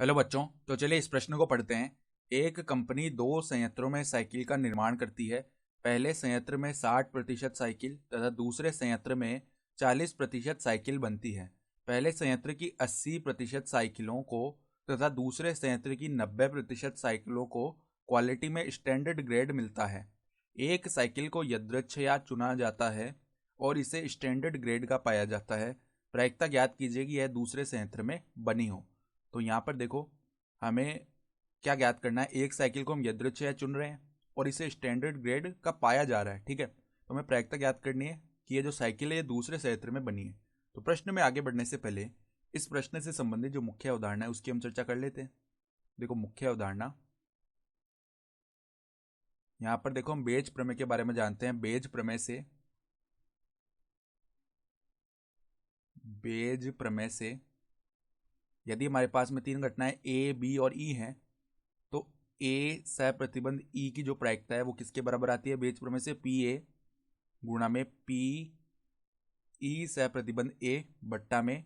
Hello बच्चों। तो चलिए इस प्रश्न को पढ़ते हैं। एक कंपनी दो संयंत्रों में साइकिल का निर्माण करती है। पहले संयंत्र में 60% साइकिल तथा दूसरे संयंत्र में 40% साइकिल बनती है। पहले संयंत्र की 80% साइकिलों को तथा दूसरे संयंत्र की 90% साइकिलों को क्वालिटी में स्टैंडर्ड ग्रेड मिलता है। एक साइकिल को यदृच्छया चुना जाता है और इसे स्टैंडर्ड ग्रेड का पाया जाता है। प्रायिकता ज्ञात कीजिए कि यह दूसरे संयंत्र में बनी हो। तो यहाँ पर देखो, हमें क्या ज्ञात करना है। एक साइकिल को हम यदृच्छया चुन रहे हैं और इसे स्टैंडर्ड ग्रेड का पाया जा रहा है, ठीक है। तो हमें प्रायिकता ज्ञात करनी है कि ये जो साइकिल है ये दूसरे संयंत्र में बनी है। तो प्रश्न में आगे बढ़ने से पहले इस प्रश्न से संबंधित जो मुख्य अवधारणा है उसकी हम चर्चा कर लेते हैं। देखो, मुख्य अवधारणा यहाँ पर देखो, हम बेज प्रमेय के बारे में जानते हैं। बेज प्रमेय से यदि हमारे पास में तीन घटनाएं ए, बी और ई हैं, तो ए सह प्रतिबंध ई की जो प्रायिकता है वो किसके बराबर आती है बेज प्रमेय से? पी ए गुणा में पी ई सह प्रतिबंध ए बट्टा में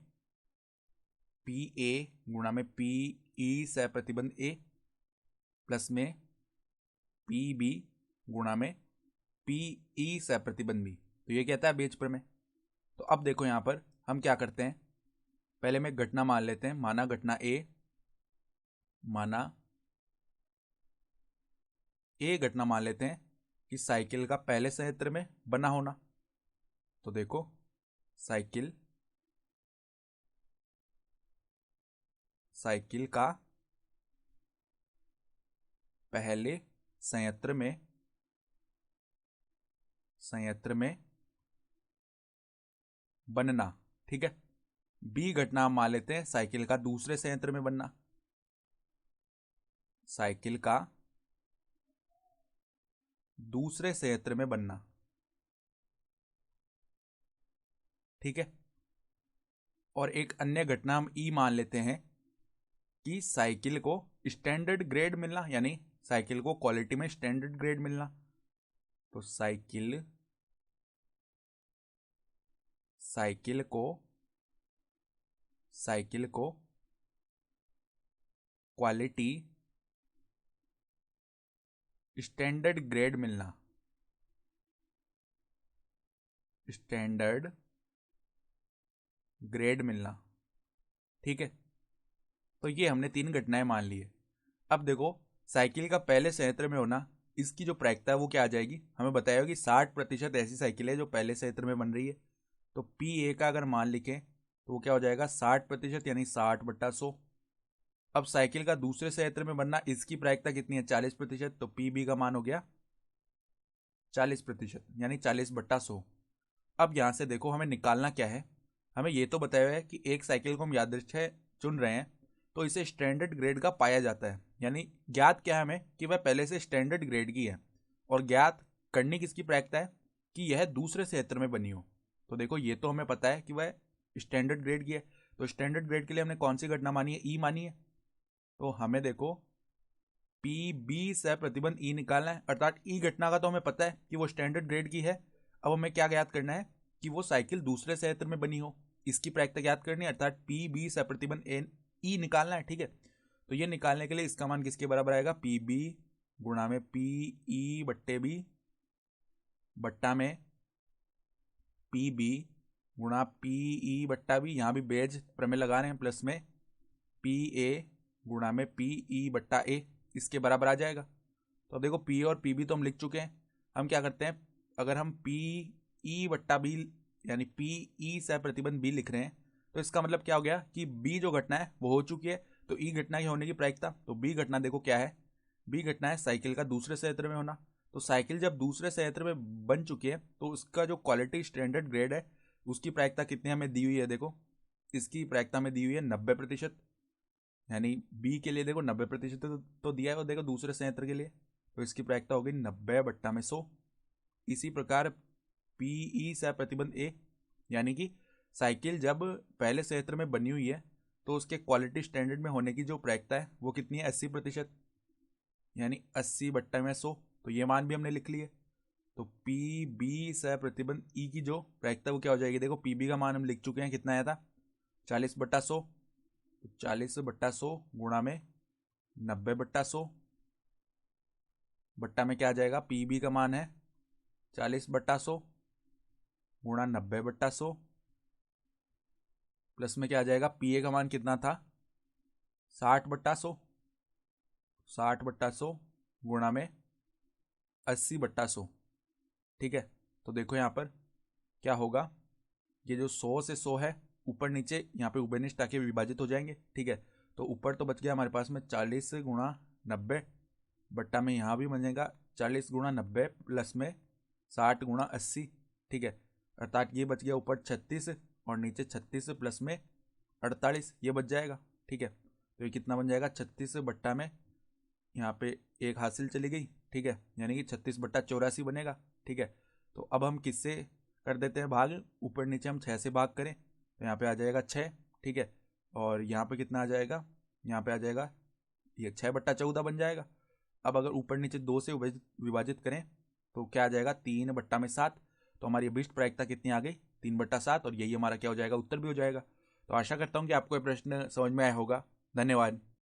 पी ए गुणा में पी ई सह प्रतिबंध ए प्लस में पी बी गुणा में पी ई सह प्रतिबंध बी। तो ये कहता है बेज प्रमेय। तो अब देखो, यहां पर हम क्या करते हैं, पहले में घटना मान लेते हैं। माना ए घटना मान लेते हैं कि साइकिल का पहले संयंत्र में बना होना। तो देखो, साइकिल का पहले संयंत्र में बनना, ठीक है। बी घटना मान लेते हैं साइकिल का दूसरे संयंत्र में बनना। साइकिल का दूसरे संयंत्र में बनना, ठीक है। और एक अन्य घटना हम ई मान लेते हैं कि साइकिल को स्टैंडर्ड ग्रेड मिलना, यानी साइकिल को क्वालिटी में स्टैंडर्ड ग्रेड मिलना। तो साइकिल को क्वालिटी स्टैंडर्ड ग्रेड मिलना, ठीक है। तो ये हमने तीन घटनाएं मान ली है। अब देखो, साइकिल का पहले संयंत्र में होना, इसकी जो प्रायिकता है वो क्या आ जाएगी? हमें बताया कि 60% ऐसी साइकिल है जो पहले संयंत्र में बन रही है। तो पी ए का अगर मान लिखें तो वो क्या हो जाएगा? 60%, यानी 60/100। अब साइकिल का दूसरे संयंत्र में बनना, इसकी प्रायिकता कितनी है? 40%। तो पी बी का मान हो गया 40%, यानी 40/100। अब यहां से देखो, हमें निकालना क्या है। हमें ये तो बताया हुआ है कि एक साइकिल को हम यादृच्छिक चुन रहे हैं तो इसे स्टैंडर्ड ग्रेड का पाया जाता है, यानी ज्ञात क्या है हमें कि वह पहले से स्टैंडर्ड ग्रेड की है। और ज्ञात करने किसकी प्रायिकता है? कि यह दूसरे क्षेत्र में बनी हो। तो देखो, ये तो हमें पता है कि वह स्टैंडर्ड ग्रेड की है। तो स्टैंडर्ड ग्रेड के लिए हमने कौन सी घटना मानी है? ई मानी है। तो हमें देखो, पी बी से प्रतिबंध ई निकालना है, अर्थात ई घटना का तो हमें पता है कि वो स्टैंडर्ड ग्रेड की है। अब हमें क्या ज्ञात करना है? कि वो साइकिल दूसरे संयंत्र में बनी हो, इसकी प्रायिकता ज्ञात करनी है, अर्थात पी बी से प्रतिबंध एन ई निकालना है, ठीक है। तो ये निकालने के लिए इसका मान किसके बराबर आएगा? पी बी गुणा में पी ई बट्टे बी बट्टा में पी बी गुणा पी ई बट्टा बी, यहां भी बेज प्रमेय लगा रहे हैं, प्लस में पी ए गुणा में पी ई बट्टा ए, इसके बराबर आ जाएगा। तो अब देखो, पी और पी बी तो हम लिख चुके हैं। हम क्या करते हैं, अगर हम पी ई बट्टा बी यानी पी ई सह प्रतिबंध बी लिख रहे हैं तो इसका मतलब क्या हो गया कि बी जो घटना है वो हो चुकी है। तो ई घटना की होने की प्रायिकता, तो बी घटना देखो क्या है? बी घटना है साइकिल का दूसरे संयंत्र में होना। तो साइकिल जब दूसरे संयंत्र में बन चुकी है तो उसका जो क्वालिटी स्टैंडर्ड ग्रेड है उसकी प्रायिकता कितनी हमें दी हुई है? देखो, इसकी प्रायिकता में दी हुई है 90%, यानी बी के लिए देखो 90% तो दिया है, और देखो दूसरे संयंत्र के लिए तो इसकी प्रायिकता होगी 90/100। इसी प्रकार पीई से प्रतिबंध ए, यानी कि साइकिल जब पहले संयंत्र में बनी हुई है तो उसके क्वालिटी स्टैंडर्ड में होने की जो प्रायिकता है वो कितनी है? 80%, यानी 80/100। तो ये मान भी हमने लिख लिए। तो पी बी से प्रतिबंध ई की जो प्रायिकता वो क्या हो जाएगी? देखो, पी बी का मान हम लिख चुके हैं, कितना आया था? 40/100। तो 40/100 गुणा में 90/100 बट्टा में क्या आ जाएगा, पी बी का मान है 40/100 गुणा 90/100 प्लस में क्या आ जाएगा, पी ए का मान कितना था 60/100 60/100 गुणा में 80/100। ठीक है, तो देखो यहाँ पर क्या होगा, ये जो 100 से 100 है ऊपर नीचे यहाँ पे उभयनिष्ठ आके विभाजित हो जाएंगे। ठीक है, तो ऊपर तो बच गया हमारे पास में 40 गुणा 90 बट्टा में यहाँ भी बनेगा 40 गुणा 90 प्लस में 60 गुणा 80। ठीक है, अर्थात ये बच गया ऊपर 36 और नीचे 36 प्लस में 48 ये बच जाएगा। ठीक है, तो ये कितना बन जाएगा 36 बट्टा में यहाँ पे एक हासिल चली गई। ठीक है, यानी कि 36/84 बनेगा। ठीक है, तो अब हम किससे कर देते हैं भाग, ऊपर नीचे हम 6 से भाग करें तो यहाँ पे आ जाएगा 6। ठीक है, और यहाँ पे कितना आ जाएगा, यहाँ पे आ जाएगा ये 6/14 बन जाएगा। अब अगर ऊपर नीचे 2 से विभाजित करें तो क्या आ जाएगा 3/7। तो हमारी अभीष्ट प्रायिकता कितनी आ गई 3/7 और यही हमारा क्या हो जाएगा, उत्तर भी हो जाएगा। तो आशा करता हूँ कि आपको ये प्रश्न समझ में आया होगा। धन्यवाद।